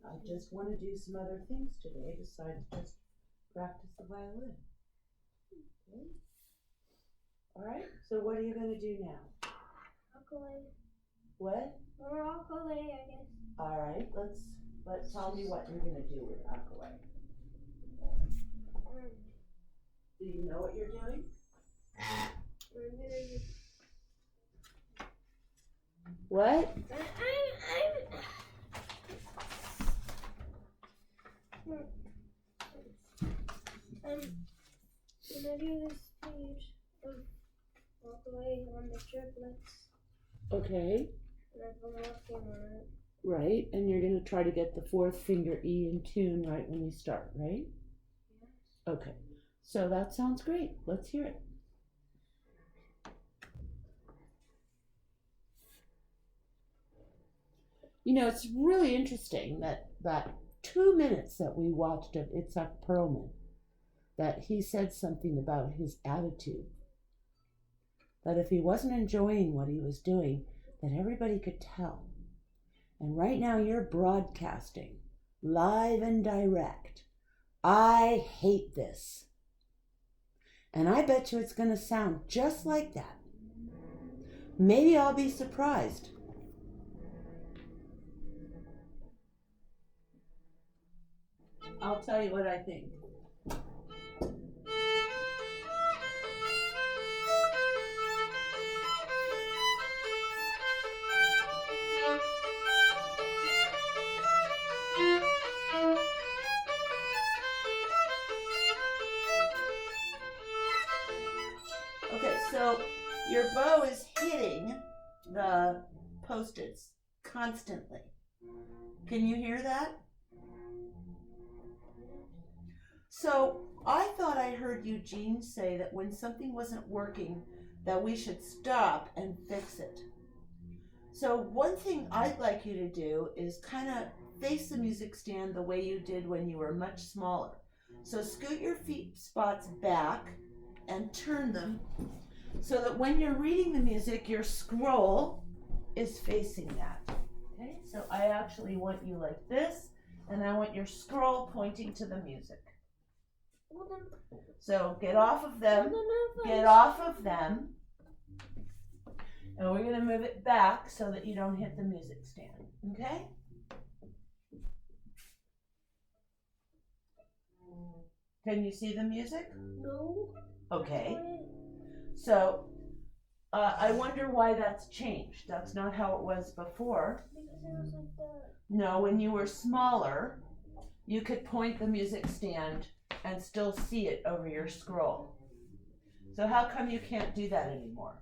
I just want to do some other things today besides just practice the violin. Okay. All right, so what are you going to do now? Ukulele. What? Or ukulele, I guess. All right, let's tell me what you're going to do with ukulele. Do you know what you're doing? We're gonna use. What? I'm gonna do this page of ukulele on the triplets, Okay, and I've been working on it. right, and you're going to try to get the fourth finger E in tune right when you start, right? Yes. Okay, so that sounds great. Let's hear it. You know, it's really interesting that 2 minutes that we watched of Itzhak Perlman, that he said something about his attitude. That if he wasn't enjoying what he was doing, that everybody could tell. And right now you're broadcasting, live and direct. I hate this. And I bet you it's going to sound just like that. Maybe I'll be surprised. I'll tell you what I think. Okay, so your bow is hitting the post-its constantly. Can you hear that? So I thought I heard Eugene say that when something wasn't working, that we should stop and fix it. So one thing I'd like you to do is kind of face the music stand the way you did when you were much smaller. So scoot your feet spots back and turn them so that when you're reading the music, your scroll is facing that. Okay, so I actually want you like this, and I want your scroll pointing to the music. So get off of them, get off of them, and we're gonna move it back so that you don't hit the music stand, okay? Can you see the music? No. Okay, so I wonder why that's changed. That's not how it was before. Because it was like that. No, when you were smaller, you could point the music stand and still see it over your scroll. So how come you can't do that anymore?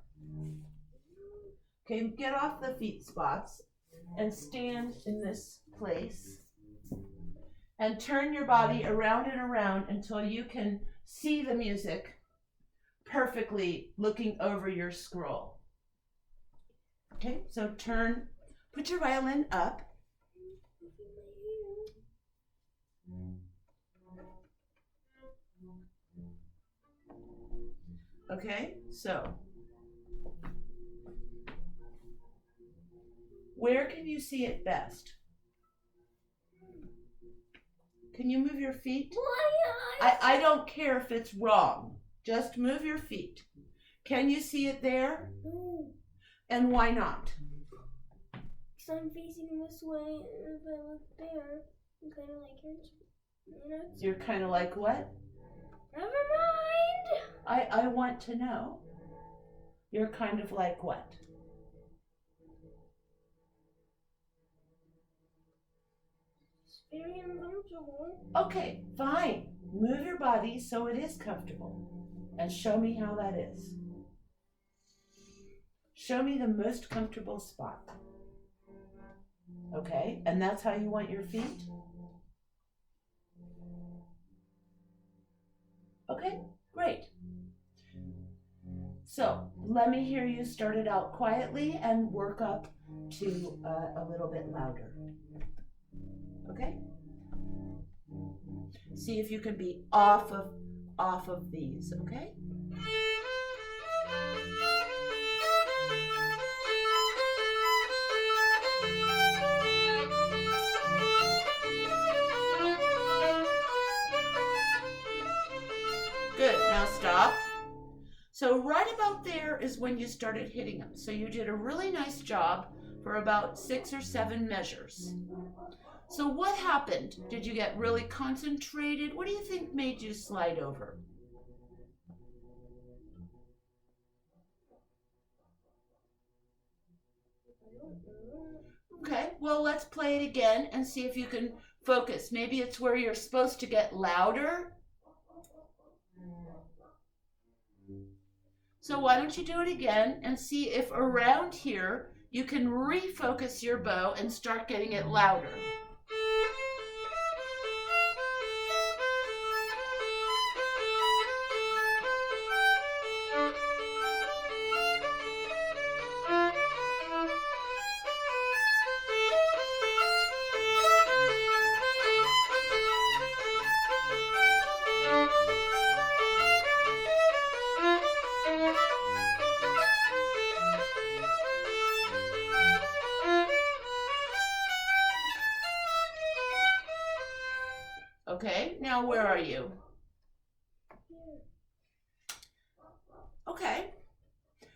Okay, get off the feet spots and stand in this place and turn your body around and around until you can see the music perfectly looking over your scroll. Okay, so turn, put your violin up. Okay, so where can you see it best? Can you move your feet? I don't care if it's wrong. Just move your feet. Can you see it there? No. And why not? Because I'm facing this way, and if I look there, I'm kind of like here. You're kind of like what? Never mind. I want to know. You're kind of like what? It's very uncomfortable. Okay, fine. Move your body so it is comfortable. And show me how that is. Show me the most comfortable spot. Okay, and that's how you want your feet? Okay, great. So let me hear you start it out quietly and work up to a little bit louder. Okay? See if you can be off of these, okay? Now stop. So right about there is when you started hitting them. So you did a really nice job for about 6 or 7 measures. So what happened? Did you get really concentrated? What do you think made you slide over? Okay, well, let's play it again and see if you can focus. Maybe it's where you're supposed to get louder. So why don't you do it again and see if around here you can refocus your bow and start getting it louder. Okay, now where are you? Okay,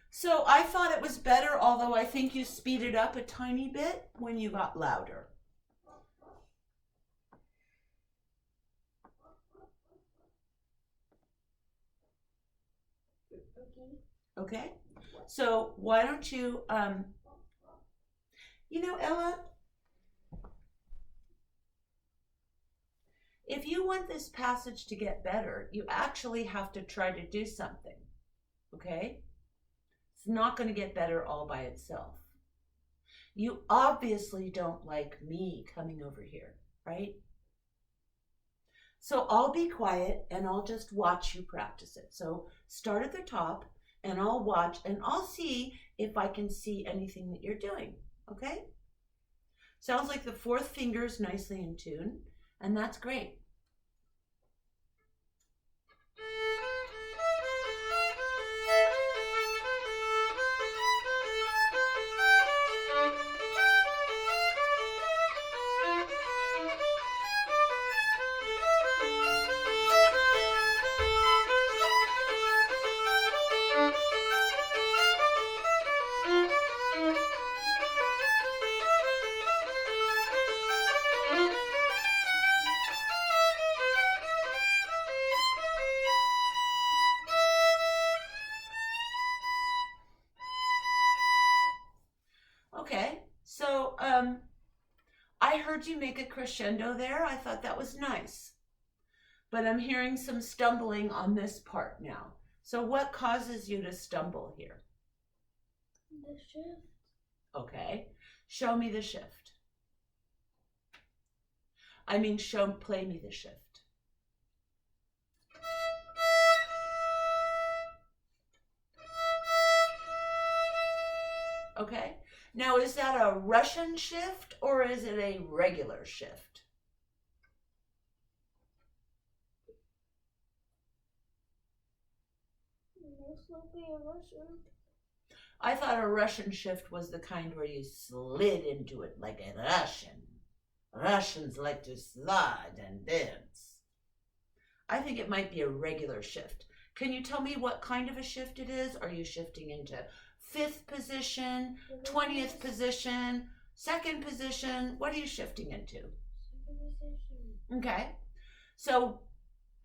so I thought it was better, although I think you speeded up a tiny bit when you got louder. Okay, so why don't you, Ella, if you want this passage to get better, you actually have to try to do something, okay? It's not going to get better all by itself. You obviously don't like me coming over here, right? So I'll be quiet and I'll just watch you practice it. So start at the top and I'll watch and I'll see if I can see anything that you're doing, okay? Sounds like the 4th finger is nicely in tune, and that's great. Okay, so I heard you make a crescendo there. I thought that was nice. But I'm hearing some stumbling on this part now. So what causes you to stumble here? The shift. Okay, show me the shift. Play me the shift. Okay, now is that a Russian shift or is it a regular shift? Most likely a Russian. I thought a Russian shift was the kind where you slid into it like a Russian. Russians like to slide and dance. I think it might be a regular shift. Can you tell me what kind of a shift it is? Are you shifting into 5th position, 20th position, 2nd position? What are you shifting into? 2nd position. Okay. So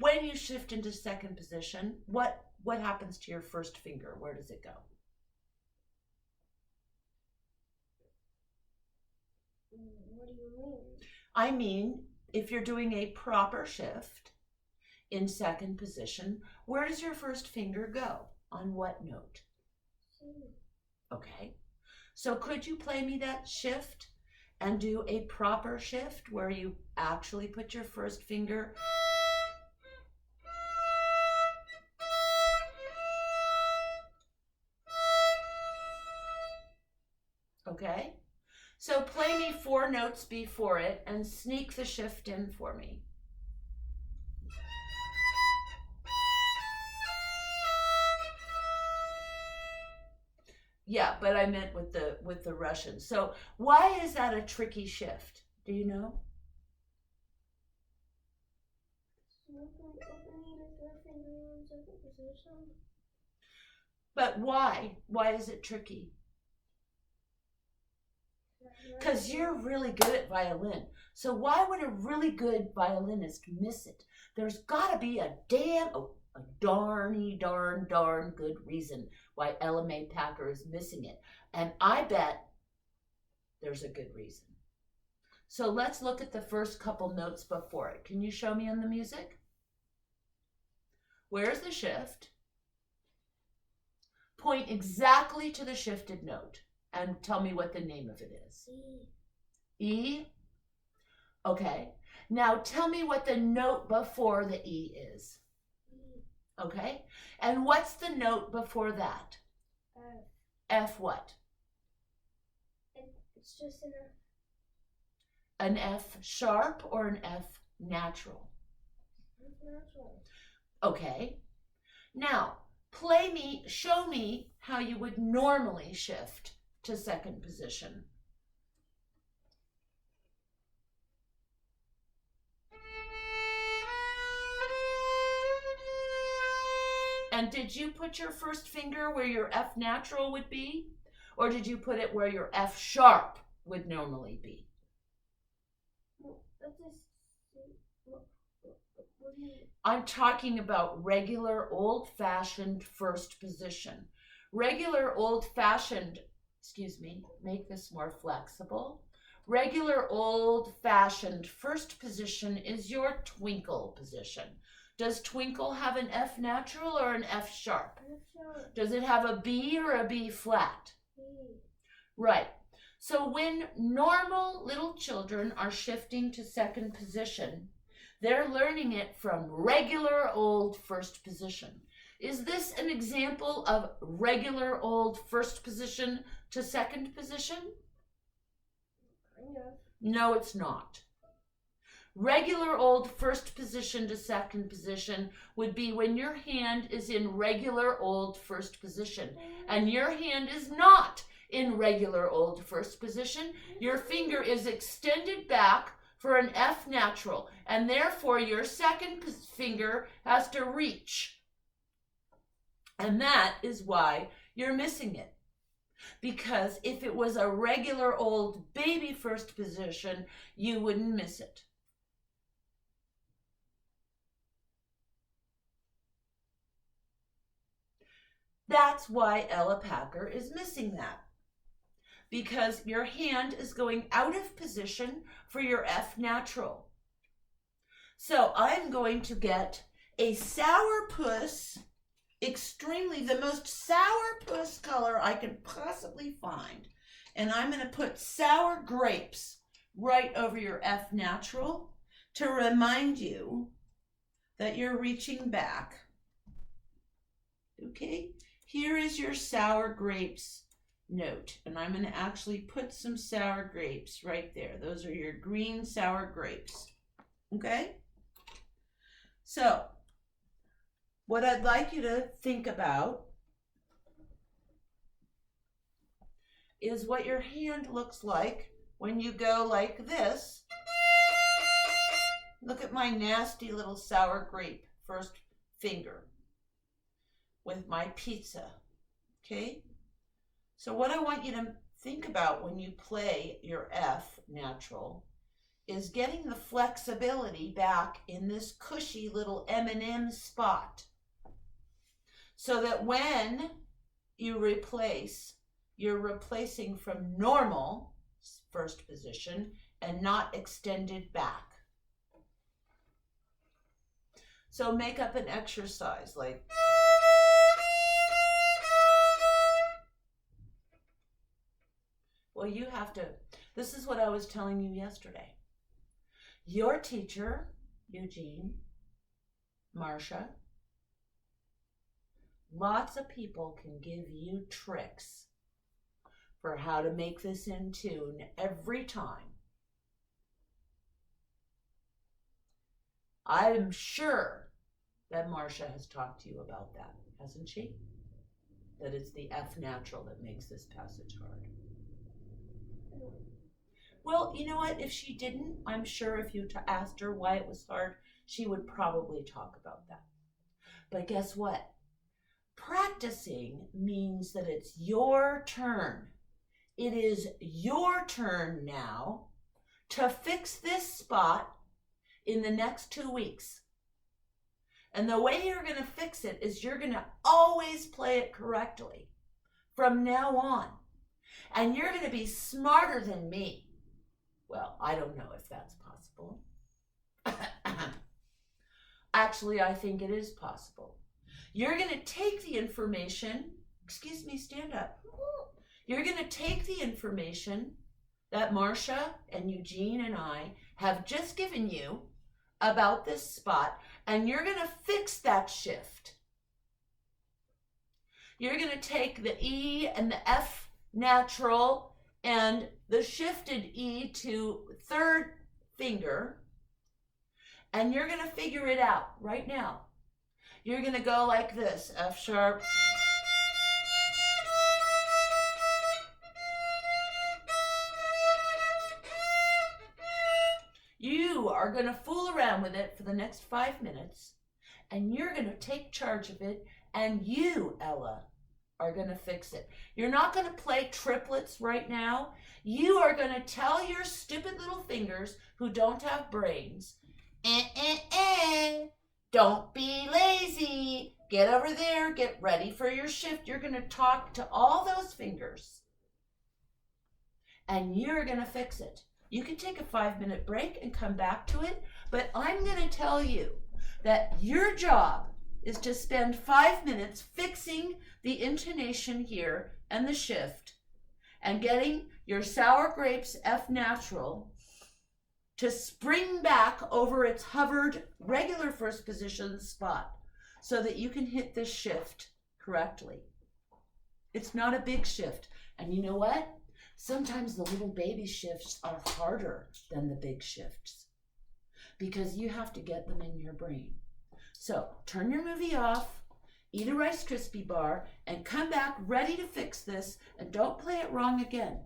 when you shift into 2nd position, what happens to your 1st finger? Where does it go? What do you mean? I mean, if you're doing a proper shift in 2nd position, where does your 1st finger go? On what note? C. Okay. So could you play me that shift and do a proper shift where you actually put your 1st finger? Okay. So play me 4 notes before it and sneak the shift in for me. Yeah, but I meant with the Russian. So why is that a tricky shift? Do you know? Opening the my finger in second position. But why? Why is it tricky? Because you're really good at violin. So why would a really good violinist miss it? There's got to be a darn good reason why Ella Mae Packer is missing it. And I bet there's a good reason. So let's look at the first couple notes before it. Can you show me on the music? Where's the shift? Point exactly to the shifted note and tell me what the name of it is. E? Okay. Now tell me what the note before the E is. Okay. And what's the note before that? F. F what? It's just an F. An F sharp or an F natural? Natural. Okay. Now, show me how you would normally shift to second position. And did you put your first finger where your F natural would be? Or did you put it where your F sharp would normally be? What do you mean? I'm talking about regular old-fashioned first position. Regular old-fashioned, make this more flexible. Regular old-fashioned first position is your twinkle position. Does twinkle have an F natural or an F sharp? F sharp. Does it have a B or a B flat? B. Right. So when normal little children are shifting to second position, they're learning it from regular old first position. Is this an example of regular old first position to second position? Kind of. No, it's not. Regular old first position to second position would be when your hand is in regular old first position, and your hand is not in regular old first position. Your finger is extended back for an F natural, and therefore your second finger has to reach. And that is why you're missing it. Because if it was a regular old baby first position, you wouldn't miss it. That's why Ella Packer is missing that. Because your hand is going out of position for your F natural. So I'm going to get a sourpuss, the most sourpuss color I can possibly find. And I'm going to put sour grapes right over your F natural to remind you that you're reaching back. Okay, here is your sour grapes note, and I'm going to actually put some sour grapes right there. Those are your green sour grapes. Okay? So, what I'd like you to think about is what your hand looks like when you go like this. Look at my nasty little sour grape first finger with my pizza. Okay? So what I want you to think about when you play your F natural is getting the flexibility back in this cushy little M&M spot, so that when you replace, you're replacing from normal first position and not extended back. So make up an exercise like, well, you have to, this is what I was telling you yesterday. Your teacher, Eugene, Marcia, lots of people can give you tricks for how to make this in tune every time. I'm sure that Marcia has talked to you about that, hasn't she? That it's the F natural that makes this passage hard. Well, you know what? If she didn't, I'm sure if you asked her why it was hard, she would probably talk about that. But guess what? Practicing means that it's your turn. It is your turn now to fix this spot in the next 2 weeks. And the way you're going to fix it is you're going to always play it correctly from now on. And you're going to be smarter than me. Well, I don't know if that's possible. Actually, I think it is possible. You're going to take the information, excuse me, stand up. You're going to take the information that Marcia and Eugene and I have just given you about this spot, and you're going to fix that shift. You're going to take the E and the F natural and the shifted E to third finger, and you're going to figure it out right now. You're going to go like this, F sharp. You are going to fool around with it for the next 5 minutes, and you're going to take charge of it, and you, Ella, are going to fix it. You're not going to play triplets right now. You are going to tell your stupid little fingers who don't have brains, don't be lazy. Get over there. Get ready for your shift. You're going to talk to all those fingers, and you're going to fix it. You can take a 5-minute break and come back to it, but I'm going to tell you that your job is to spend 5 minutes fixing the intonation here and the shift and getting your sour grapes F natural to spring back over its hovered regular first position spot so that you can hit this shift correctly. It's not a big shift. And you know what? Sometimes the little baby shifts are harder than the big shifts because you have to get them in your brain. So turn your movie off, eat a Rice Krispie bar, and come back ready to fix this, and don't play it wrong again.